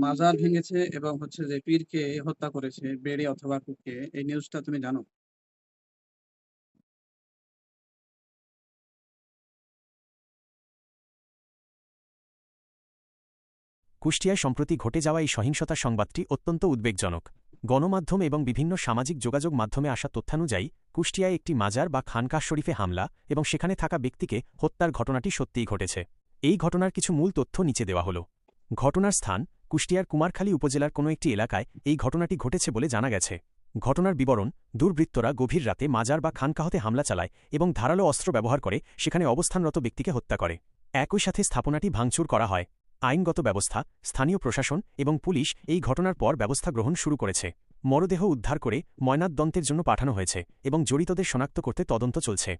মাজার ভেঙেছে এবং হচ্ছে যে পীরকে হত্যা করেছে বেড়ে অথবা কুপিয়ে, এই নিউজটা তুমি জানো? কুষ্টিয়ায় সম্প্রতি ঘটে যাওয়া এই সহিংসতার সংবাদটি অত্যন্ত উদ্বেগজনক। গণমাধ্যম এবং বিভিন্ন সামাজিক যোগাযোগ মাধ্যমে আসা তথ্যানুযায়ী কুষ্টিয়ায় একটি মাজার বা খানকাহ শরীফে হামলা এবং সেখানে থাকা ব্যক্তিকে হত্যার ঘটনাটি সত্যিই ঘটেছে। এই ঘটনার কিছু মূল তথ্য নিচে দেওয়া হল। ঘটনার স্থান কুষ্টিয়ার কুমারখালী উপজেলার কোনো একটি এলাকায় এই ঘটনাটি ঘটেছে বলে জানা গেছে। ঘটনার বিবরণ: দুর্বৃত্তরা গভীর রাতে মাজার বা খানকাহতে হামলা চালায় এবং ধারালো অস্ত্র ব্যবহার করে সেখানে অবস্থানরত ব্যক্তিকে হত্যা করে। একই সাথে স্থাপনাটি ভাঙচুর করা হয়। আইনগত ব্যবস্থা: স্থানীয় প্রশাসন এবং পুলিশ এই ঘটনার পর ব্যবস্থা গ্রহণ শুরু করেছে। মরদেহ উদ্ধার করে ময়নাতদন্তের জন্য পাঠানো হয়েছে এবং জড়িতদের শনাক্ত করতে তদন্ত চলছে।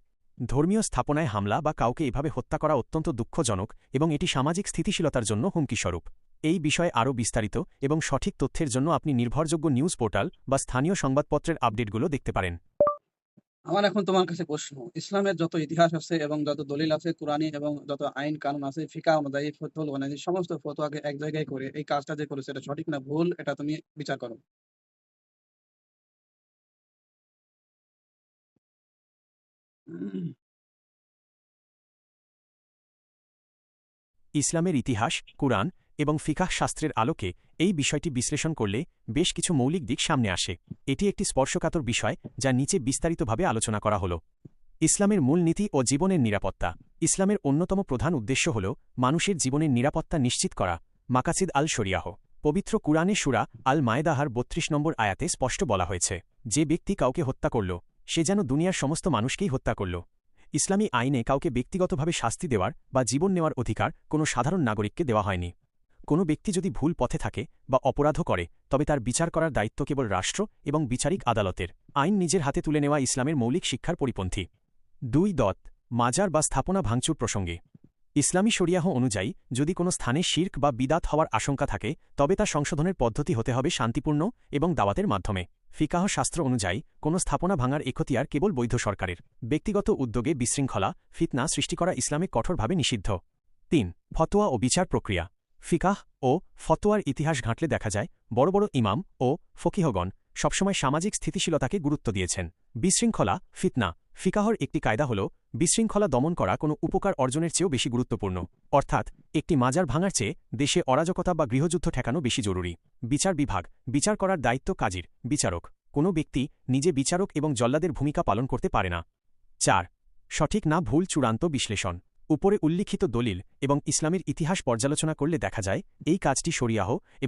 ধর্মীয় স্থাপনায় হামলা বা কাউকে এভাবে হত্যা করা অত্যন্ত দুঃখজনক এবং এটি সামাজিক স্থিতিশীলতার জন্য হুমকিস্বরূপ। এই বিষয়ে আরও বিস্তারিত এবং সঠিক তথ্যের জন্য আপনি নির্ভরযোগ্য নিউজ পোর্টাল বা স্থানীয় সংবাদপত্রের আপডেটগুলো দেখতে পারেন। আমার এখন তোমার কাছে প্রশ্ন, ইসলামের যত ইতিহাস আছে এবং যত দলিল আছে কুরআনী এবং যত আইন কানুন আছে ফিকহ অনুযায়ী ফতোয়া বানাই সমস্ত ফতোয়াকে এক জায়গায় করে এই কাজটা যে করেছে এটা সঠিক না ভুল, এটা তুমি বিচার করো। ইসলামের ইতিহাস, কুরআন এবং ফিকাহ শাস্ত্রের আলোকে এই বিষয়টি বিশ্লেষণ করলে বেশ কিছু মৌলিক দিক সামনে আসে। এটি একটি স্পর্শকাতর বিষয় যা নিচে বিস্তারিতভাবে আলোচনা করা হল। ইসলামের মূল নীতি ও জীবনের নিরাপত্তা। ইসলামের অন্যতম প্রধান উদ্দেশ্য হল মানুষের জীবনের নিরাপত্তা নিশ্চিত করা। মাকাসিদ আল শরিয়াহ। পবিত্র কুরআনে সূরা আল মায়েদাহার ৩২ নম্বর আয়াতে স্পষ্ট বলা হয়েছে, যে ব্যক্তি কাউকে হত্যা করল সে যেন দুনিয়ার সমস্ত মানুষকেই হত্যা করল। ইসলামী আইনে কাউকে ব্যক্তিগতভাবে শাস্তি দেওয়ার বা জীবন নেওয়ার অধিকার কোনো সাধারণ নাগরিককে দেওয়া হয়নি। কোনো ব্যক্তি যদি ভুল পথে থাকে বা অপরাধও করে তবে তার বিচার করার দায়িত্ব কেবল রাষ্ট্র এবং বিচারিক আদালতের। আইন নিজের হাতে তুলে নেওয়া ইসলামের মৌলিক শিক্ষার পরিপন্থী। ২. মাজার বা স্থাপনা ভাঙচুর প্রসঙ্গে ইসলামী শরিয়াহ অনুযায়ী যদি কোনো স্থানে শিরক বা বিদাত হওয়ার আশঙ্কা থাকে তবে তা সংশোধনের পদ্ধতি হতে হবে শান্তিপূর্ণ এবং দাওয়াতের মাধ্যমে। ফিকাহ শাস্ত্র অনুযায়ী কোনো স্থাপনা ভাঙার এখতিয়ার কেবল বৈধ সরকারের। ব্যক্তিগত উদ্যোগে বিশৃঙ্খলা, ফিতনা সৃষ্টি করা ইসলামে কঠোরভাবে নিষিদ্ধ। ৩. ফতোয়া ও বিচার প্রক্রিয়া। ফিকাহ ও ফতোয়ার ইতিহাস ঘাঁটলে দেখা যায় বড় বড় ইমাম ও ফকিহগণ সবসময় সামাজিক স্থিতিশীলতাকে গুরুত্ব দিয়েছেন। বিশৃঙ্খলা, ফিতনা। ফিকাহর একটি কায়দা হল বিশৃঙ্খলা দমন করা কোনো উপকার অর্জনের চেয়েও বেশি গুরুত্বপূর্ণ। অর্থাৎ একটি মাজার ভাঙার চেয়ে দেশে অরাজকতা বা গৃহযুদ্ধ ঠেকানো বেশি জরুরি। বিচার বিভাগ। বিচার করার দায়িত্ব কাজীর, বিচারক। কোনো ব্যক্তি নিজে বিচারক এবং জল্লাদের ভূমিকা পালন করতে পারে না। ৪. সঠিক না ভুল চূড়ান্ত বিশ্লেষণ। উপরে উল্লিখিত দলিল এবং ইসলামের ইতিহাস পর্যালোচনা করলে দেখা যায় এই কাজটি শরিয়াহ এবং